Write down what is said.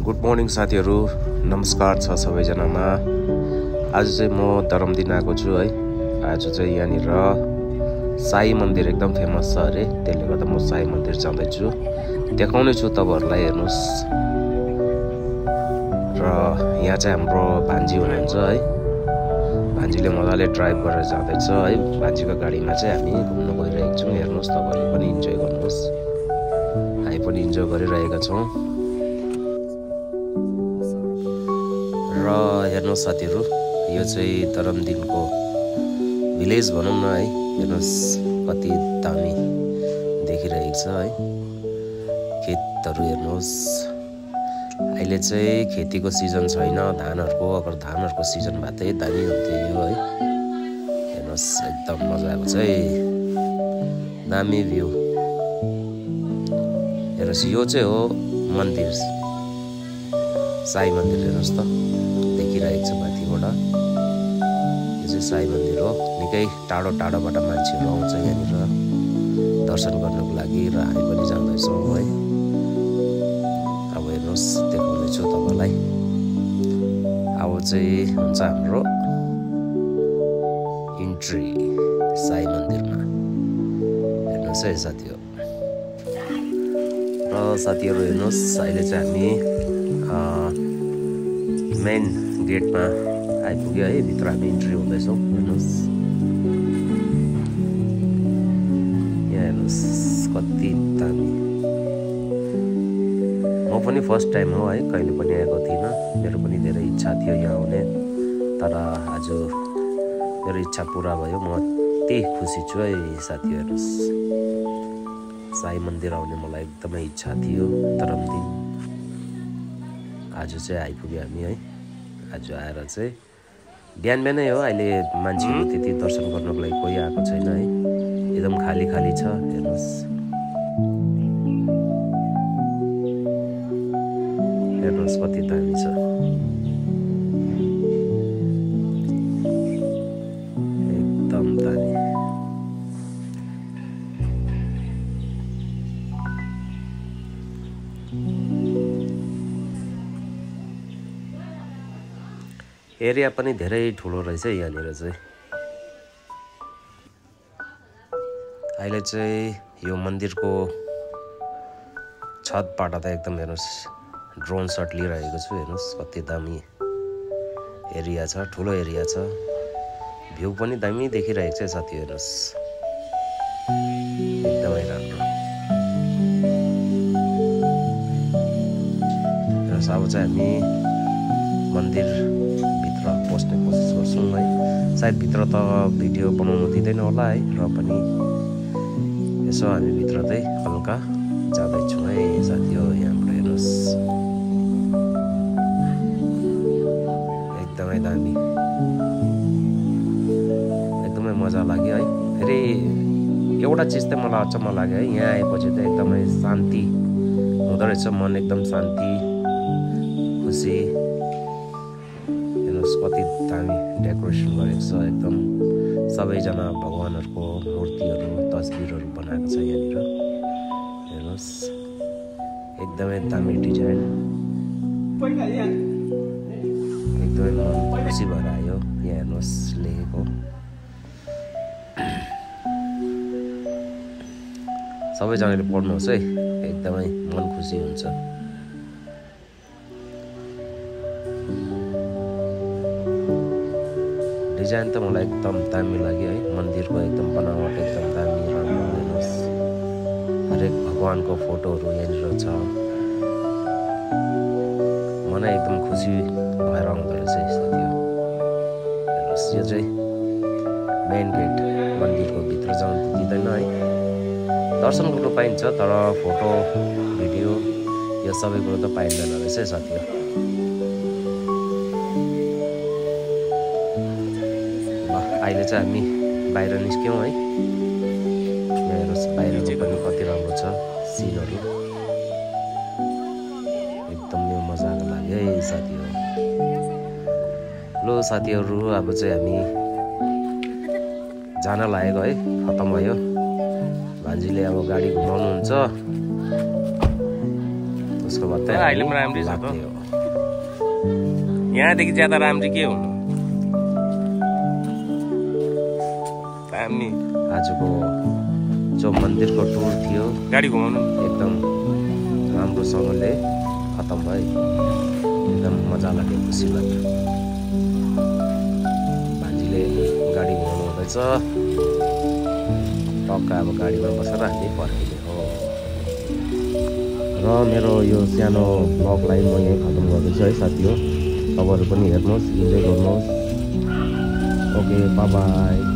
Good morning साथीहरू, नमस्कार छ सबैजनामा। आज चाहिँ म धरमदिन आएको छु है। आज चाहिँ यहाँनिर साई मन्दिर एकदम फेमस छ अरे, त्यसले गर्दा म साई मन्दिर जाँदैछु। देखाउने छु तपाईँहरूलाई, हेर्नुहोस्। र यहाँ चाहिँ हाम्रो भान्जी हुनुहुन्छ है। भान्जीले मजाले ड्राइभ गरेर जाँदैछ है। भान्जीको गाडीमा चाहिँ हामी घुम्न गइरहेको छौँ। हेर्नुहोस्, तपाईँहरूले पनि इन्जोय गर्नुहोस्। हामी पनि इन्जोय गरिरहेका छौँ। र हेर्नुहोस् साथीहरू, यो चाहिँ धरमदिनको भिलेज भनौँ न है। हेर्नुहोस् कति दामी देखिरहेको छ है। खेतहरू हेर्नुहोस्। अहिले चाहिँ खेतीको सिजन छैन धानहरूको। अगर धानहरूको सिजन भए चाहिँ दामी हुन्थ्यो यो है। हेर्नुहोस् एकदम मजा आएको छ है, दामी भ्यू। हेर्नुहोस् यो चाहिँ हो मन्दिर, साई मन्दिर। हेर्नुहोस् त, देखिरहेको छ माथिबाट। यो चाहिँ साई मन्दिर हो। निकै टाढो टाढोबाट मान्छेहरू आउँछ यहाँनिर दर्शन गर्नको लागि, र हामी पनि जाँदैछौँ है। अब हेर्नुहोस्, देखाउनेछु तपाईँलाई। अब चाहिँ हुन्छ हाम्रो इन्ट्री साई मन्दिरमा। हेर्नुहोस् है साथीहरू। र साथीहरू हेर्नुहोस्, अहिले चाहिँ हामी मेन गेटमा आइपुग्यो है। भित्र हामी इन्ट्री हुँदैछौँ। हेर्नुहोस्, यहाँ हेर्नुहोस् कति दामी। म पनि फर्स्ट टाइम हो है, कहिले पनि आएको थिइनँ। मेरो पनि धेरै इच्छा थियो यहाँ आउने, तर आज मेरो इच्छा पुरा भयो। म अति खुसी छु है साथी। हेर्नुहोस्, साई मन्दिर आउने मलाई एकदमै इच्छा थियो। धरमदिन आज चाहिँ आइपुग्यो हामी है। आज आएर चाहिँ बिहान बिहानै हो। अहिले मान्छेहरू त्यति दर्शन गर्नको लागि कोही आएको छैन है। एकदम खाली खाली छ। हेर्नुहोस्, हेर्नुहोस् कति दामी छ, एकदम दामी। एरिया पनि धेरै ठुलो रहेछ यहाँनिर चाहिँ। अहिले चाहिँ यो मन्दिरको छतबाट त एकदम हेर्नुहोस् ड्रोन सट लिइरहेको छु। हेर्नुहोस् कति दामी एरिया छ, ठुलो एरिया छ। भ्यू पनि दामी देखिरहेको छ साथी। हेर्नुहोस् एकदमै राम्रो। हेर्नुहोस्, अब चाहिँ हामी मन्दिर पस्ने कोसिस गर्छौँ है। सायद भित्र त भिडियो बनाउनु दिँदैन होला है, र पनि यसो हामी भित्र चाहिँ हल्का जाँदैछौँ है साथी हो। यहाँबाट हेर्नुहोस् एकदमै दामी, एकदमै मजा लाग्यो है। फेरि एउटा चिज चाहिँ मलाई अचम्म लाग्यो है, यहाँ आएपछि चाहिँ एकदमै शान्ति हुँदो रहेछ। मन एकदम शान्ति, खुसी। कति दामी डेकोरेसन गरेको छ। एकदम सबैजना भगवानहरूको मूर्तिहरू, तस्बिरहरू बनाएको छ यहाँनिर। हेर्नुहोस् एकदमै दामी डिजाइन, एकदमै मन खुसी भएर आयो। यहाँ हेर्नुहोस् लेखेको। सबैजनाले पढ्नुहोस् है, एकदमै मन खुसी हुन्छ। डिजाइन त मलाई एकदम दामी लाग्यो है। मन्दिरको एकदम बनावट एकदम दामी राम्रो। हेर्नुहोस् हरेक भगवानको फोटोहरू यहाँनिर छ। मलाई एकदम खुसी भएर आउँदो रहेछ साथी। हेर्नुहोस्, यो चाहिँ मेन गेट। मन्दिरको भित्र जानु दिँदैन है, दर्शन गर्नु पाइन्छ, तर फोटो भिडियो यो सबै कुरो त पाइँदैन रहेछ साथी। अहिले चाहिँ हामी बाहिर निस्क्यौँ है। हेर्नुहोस् बाहिरको पनि कति राम्रो छ सिनहरू। एकदमै मजाको लाग्यो है साथीहरू। लो साथीहरू, अब चाहिँ हामी जान लागेको है, खतम भयो। भान्जीले अब गाडी घुमाउनुहुन्छ। उसको बाद अहिले पनि राम्रै छ त यहाँदेखि ज्यादा राम्रो के हुनु दामी आजको जो मन्दिरको टुर थियो गाडी घुमाउनु एकदम राम्रोसँगले खतम भयो एकदम मजा लाग्यो खुसी लाग्यो भान्जीले गाडी घुमाउनु हुँदैछ टक्क अब गाडीमा बसेर हामी फर्किने हो र मेरो यो सानो ब्लगलाई म यहीँ खतम गर्दैछु है साथी हो तपाईँहरू पनि हेर्नुहोस् इन्जोय गर्नुहोस् ओके बाई बाई